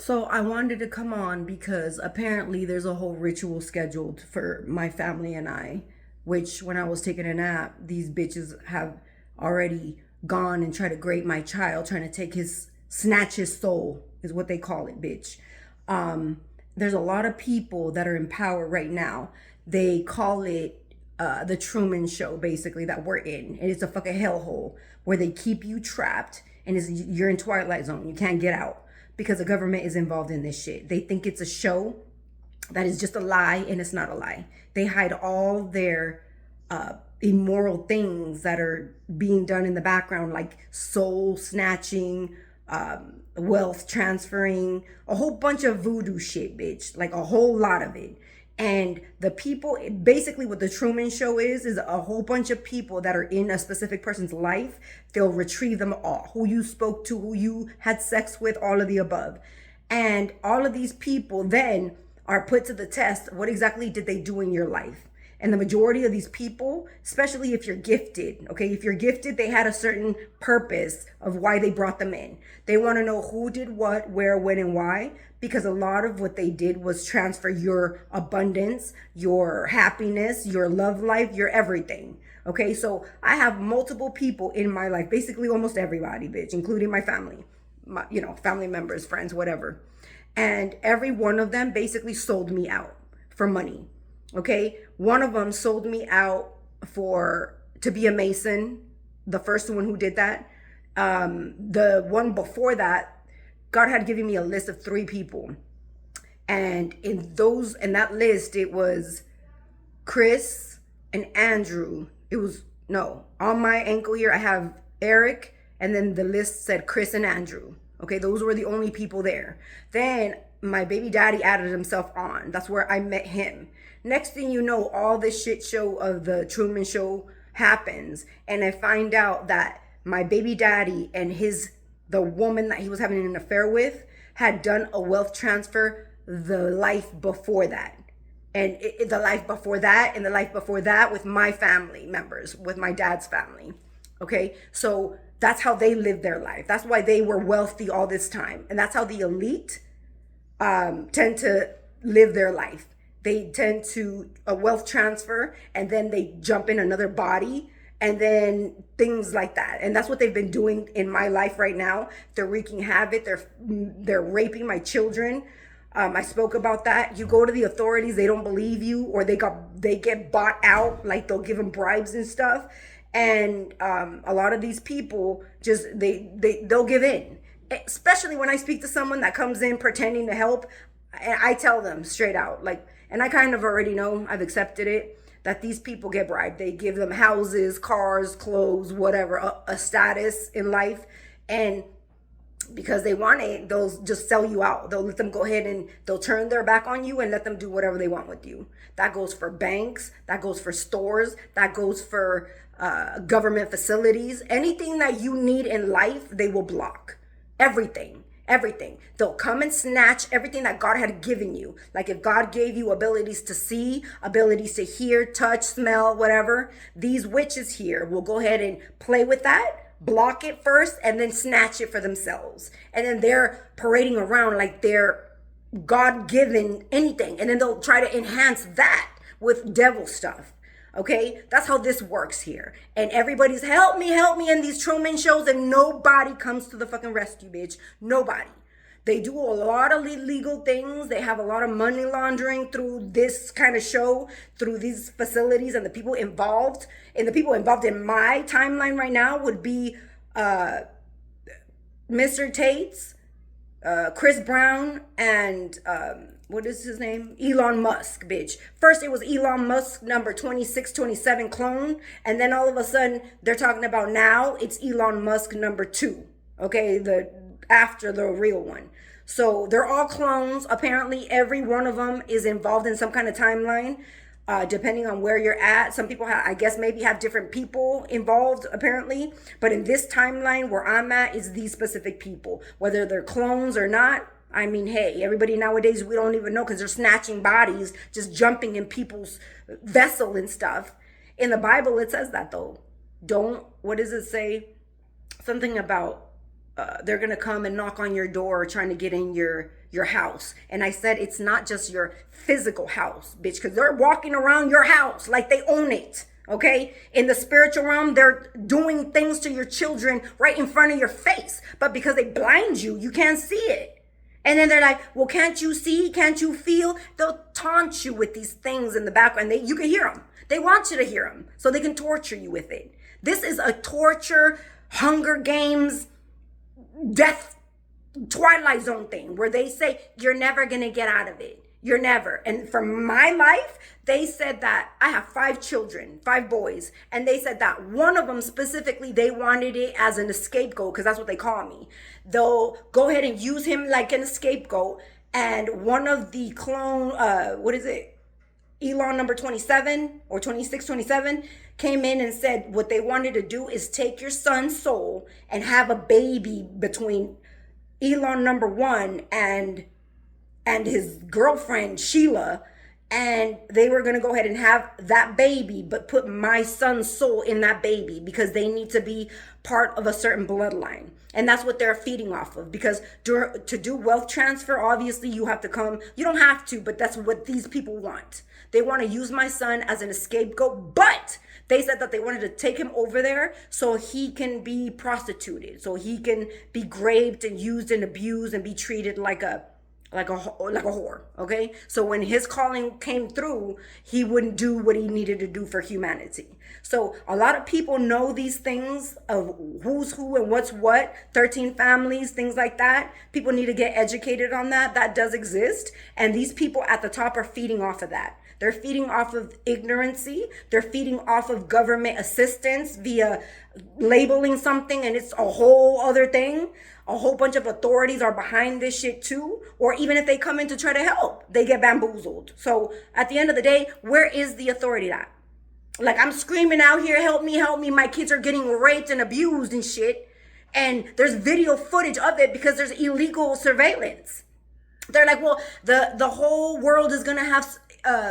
So I wanted to come on because apparently there's a whole ritual scheduled for my family and I, which when I was taking a nap, these bitches have already gone and tried to grape my child, trying to take his snatch his soul is what they call it, bitch. Um, there's a lot of people that are in power right now. They call it the Truman Show, basically, that we're in, and it's a fucking hellhole where they keep you trapped, and you're in Twilight Zone. You can't get out because the government is involved in this shit. They think it's a show that is just a lie, and it's not a lie. They hide all their immoral things that are being done in the background, like soul snatching, wealth transferring, a whole bunch of voodoo shit, bitch. Like a whole lot of it. And the people, basically what the Truman Show is a whole bunch of people that are in a specific person's life. They'll retrieve them all, who you spoke to, who you had sex with, all of the above. And all of these people then are put to the test. What exactly did they do in your life? And the majority of these people, especially if you're gifted, okay, if you're gifted, they had a certain purpose of why they brought them in. They want to know who did what, where, when, and why, because a lot of what they did was transfer your abundance, your happiness, your love life, your everything. Okay, so I have multiple people in my life, basically almost everybody, bitch, including my family, family members, friends, whatever. And every one of them basically sold me out for money. Okay, one of them sold me out for to be a mason, the first one who did that. The one before that, God had given me a list of 3 people, and in that list it was Chris and Andrew. It was no, on my ankle here I have Eric, and then the list said Chris and Andrew. Okay, those were the only people there. Then my baby daddy added himself on. That's where I met him. Next thing you know, all this shit show of the Truman Show happens, and I find out that my baby daddy and the woman that he was having an affair with had done a wealth transfer the life before that. And the life before that, and the life before that with my family members, with my dad's family. Okay, so that's how they lived their life. That's why they were wealthy all this time. And that's how the elite tend to live their life. They tend to a wealth transfer, and then they jump in another body, and then things like that. And that's what they've been doing in my life right now. They're wreaking havoc. They're raping my children. I spoke about that. You go to the authorities, they don't believe you, or they get bought out, like they'll give them bribes and stuff. And a lot of these people just they'll give in. Especially when I speak to someone that comes in pretending to help, and I tell them straight out, like, and I kind of already know, I've accepted it, that these people get bribed. They give them houses, cars, clothes, whatever, a status in life. And because they want it, they'll just sell you out. They'll let them go ahead and they'll turn their back on you and let them do whatever they want with you. That goes for banks, that goes for stores, that goes for government facilities. Anything that you need in life, they will block. Everything. They'll come and snatch everything that God had given you. Like if God gave you abilities to see, abilities to hear, touch, smell, whatever, these witches here will go ahead and play with that, block it first, and then snatch it for themselves. And then they're parading around like they're God-given anything. And then they'll try to enhance that with devil stuff. Okay, that's how this works here. And everybody's help me in these Truman shows, and nobody comes to the fucking rescue, bitch. Nobody. They do a lot of illegal things. They have a lot of money laundering through this kind of show, through these facilities, and the people involved. And the people involved in my timeline right now would be Mr. Tate's, Chris Brown, and what is his name? Elon Musk, bitch. First it was Elon Musk number 2627 clone, and then all of a sudden they're talking about now it's Elon Musk number 2. Okay, after the real one. So they're all clones. Apparently every one of them is involved in some kind of timeline. Depending on where you're at. Some people I guess maybe have different people involved apparently, but in this timeline where I'm at is these specific people, whether they're clones or not. I mean, hey, everybody nowadays, we don't even know because they're snatching bodies, just jumping in people's vessel and stuff. In the Bible, it says that though. What does it say? Something about they're gonna come and knock on your door trying to get in your house. And I said it's not just your physical house, bitch, because they're walking around your house like they own it. Okay, in the spiritual realm, they're doing things to your children right in front of your face, but because they blind you, you can't see it. And then they're like, well, can't you see? Can't you feel? They'll taunt you with these things in the background. You can hear them. They want you to hear them so they can torture you with it. This is a torture, Hunger Games, death, Twilight Zone thing where they say, you're never going to get out of it. You're never. And for my life, they said that I have 5 children, 5 boys. And they said that one of them specifically, they wanted it as an scapegoat because that's what they call me. They'll go ahead and use him like an scapegoat. And one of the clone, what is it? Elon number 27 or 26, 27 came in and said what they wanted to do is take your son's soul and have a baby between Elon number 1 and his girlfriend Sheila, and they were going to go ahead and have that baby but put my son's soul in that baby because they need to be part of a certain bloodline. And that's what they're feeding off of, because to do wealth transfer, obviously you have to come, you don't have to, but that's what these people want. They want to use my son as an scapegoat, but they said that they wanted to take him over there so he can be prostituted, so he can be raped and used and abused and be treated like a whore. Okay, so when his calling came through, he wouldn't do what he needed to do for humanity. So a lot of people know these things of who's who and what's what, 13 families, things like that. People need to get educated on that. That does exist, and these people at the top are feeding off of that. They're feeding off of ignorancy. They're feeding off of government assistance via labeling something and it's a whole other thing. A whole bunch of authorities are behind this shit too. Or even if they come in to try to help, they get bamboozled. So at the end of the day, where is the authority at? Like, I'm screaming out here, help me, help me. My kids are getting raped and abused and shit. And there's video footage of it because there's illegal surveillance. They're like, well, the whole world is going to have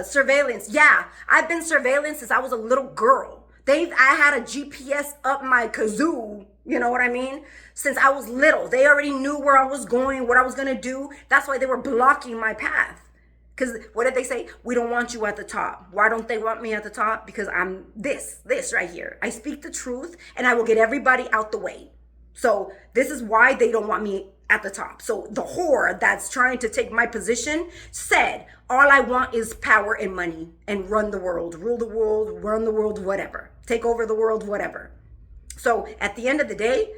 surveillance. Yeah, I've been surveillance since I was a little girl. I had a GPS up my kazoo, you know what I mean? Since I was little. They already knew where I was going, what I was going to do. That's why they were blocking my path. Because what did they say? We don't want you at the top. Why don't they want me at the top? Because I'm this right here. I speak the truth and I will get everybody out the way. So this is why they don't want me at the top. So the whore that's trying to take my position said, all I want is power and money and run the world, rule the world, run the world, whatever. Take over the world, whatever. So at the end of the day,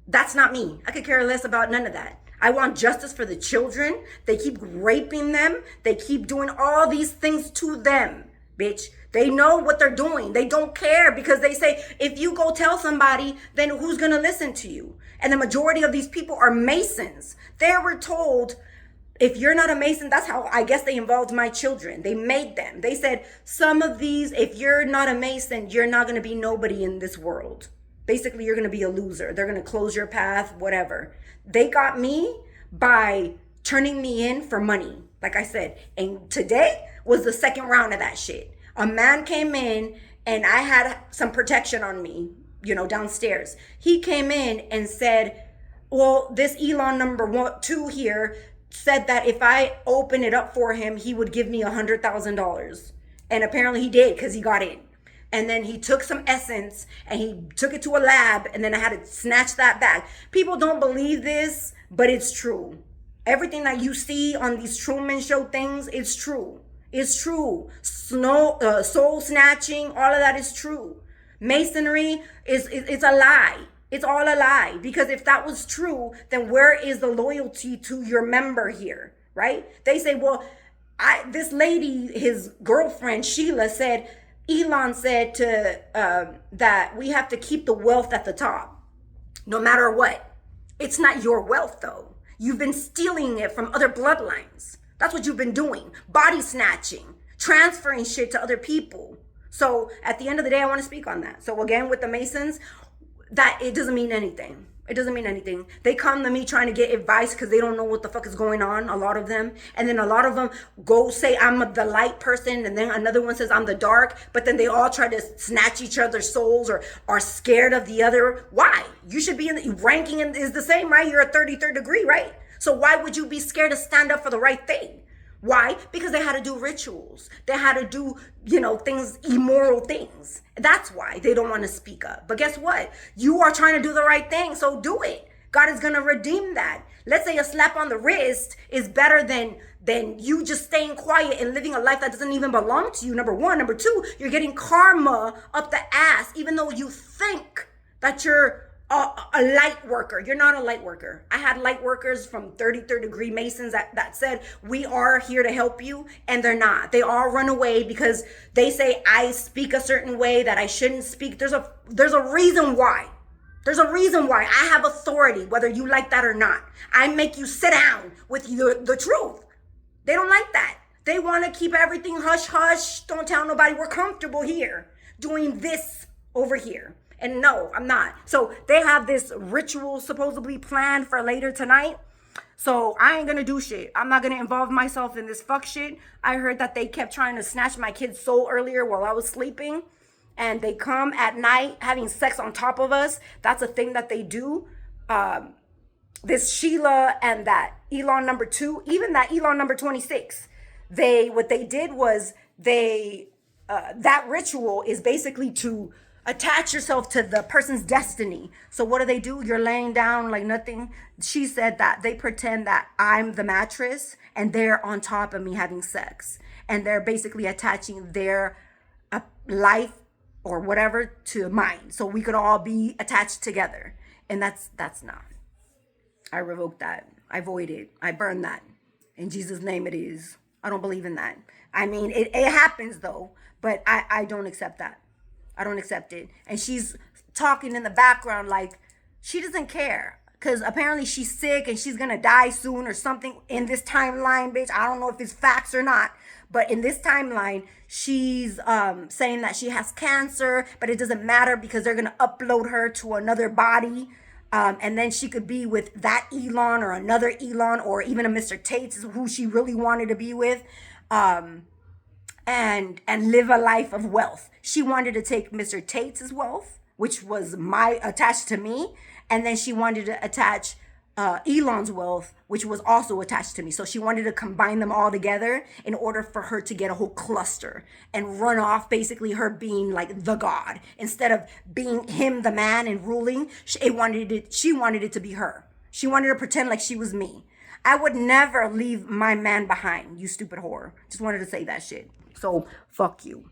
that's not me. I could care less about none of that. I want justice for the children. They keep raping them. They keep doing all these things to them, bitch. They know what they're doing. They don't care because they say, if you go tell somebody, then who's going to listen to you? And the majority of these people are Masons. They were told, if you're not a Mason, that's how I guess they involved my children. They made them. They said, some of these, if you're not a Mason, you're not going to be nobody in this world. Basically, you're going to be a loser. They're going to close your path, whatever. They got me by turning me in for money, like I said. And today was the second round of that shit. A man came in and I had some protection on me, you know, downstairs. He came in and said, well, this Elon number 2 here said that if I open it up for him, he would give me $100,000. And apparently he did because he got in. And then he took some essence and he took it to a lab and then I had to snatch that back. People don't believe this, but it's true. Everything that you see on these Truman Show things, it's true. It's true. Soul snatching, all of that is true. Masonry it's a lie. It's all a lie. Because if that was true, then where is the loyalty to your member here, right? They say, well, this lady, his girlfriend, Sheila, said, Elon said that we have to keep the wealth at the top, no matter what. It's not your wealth, though. You've been stealing it from other bloodlines. That's what you've been doing. Body snatching, transferring shit to other people. So at the end of the day, I want to speak on that. So again, with the Masons, that it doesn't mean anything. It doesn't mean anything. They come to me trying to get advice because they don't know what the fuck is going on, a lot of them. And then a lot of them go say I'm the light person, and then another one says I'm the dark, but then they all try to snatch each other's souls or are scared of the other. Why? You should be in the ranking is the same, right? You're a 33rd degree, right? So why would you be scared to stand up for the right thing? Why? Because they had to do rituals. They had to do, things, immoral things. That's why they don't want to speak up. But guess what? You are trying to do the right thing, so do it. God is going to redeem that. Let's say a slap on the wrist is better than you just staying quiet and living a life that doesn't even belong to you, number one. Number two, you're getting karma up the ass, even though you think that you're a light worker. You're not a light worker. I had light workers from 33rd degree Masons that said, we are here to help you. And they're not. They all run away because they say, I speak a certain way that I shouldn't speak. There's a reason why. There's a reason why. I have authority, whether you like that or not. I make you sit down with the truth. They don't like that. They want to keep everything hush hush. Don't tell nobody. We're comfortable here doing this over here. And no, I'm not. So they have this ritual supposedly planned for later tonight. So I ain't gonna do shit. I'm not gonna involve myself in this fuck shit. I heard that they kept trying to snatch my kid's soul earlier while I was sleeping. And they come at night having sex on top of us. That's a thing that they do. This Sheila and that Elon number 2, even that Elon number 26, what they did was that ritual is basically to attach yourself to the person's destiny. So what do? You're laying down like nothing. She said that they pretend that I'm the mattress and they're on top of me having sex. And they're basically attaching their life or whatever to mine. So we could all be attached together. And that's not. I revoke that. I void it. I burn that. In Jesus' name it is. I don't believe in that. I mean, it happens though, but I don't accept that. I don't accept it. And she's talking in the background like she doesn't care because apparently she's sick and she's going to die soon or something in this timeline, bitch. I don't know if it's facts or not, but in this timeline, she's saying that she has cancer, but it doesn't matter because they're going to upload her to another body. And then she could be with that Elon or another Elon or even a Mr. Tate's who she really wanted to be with. And live a life of wealth. She wanted to take Mr. Tate's wealth, which was attached to me, and then she wanted to attach Elon's wealth, which was also attached to me. So she wanted to combine them all together in order for her to get a whole cluster and run off, basically her being like the god instead of being him, the man, and ruling. She wanted it to be her. She wanted to pretend like she was me. I would never leave my man behind, you stupid whore. Just wanted to say that shit. So fuck you.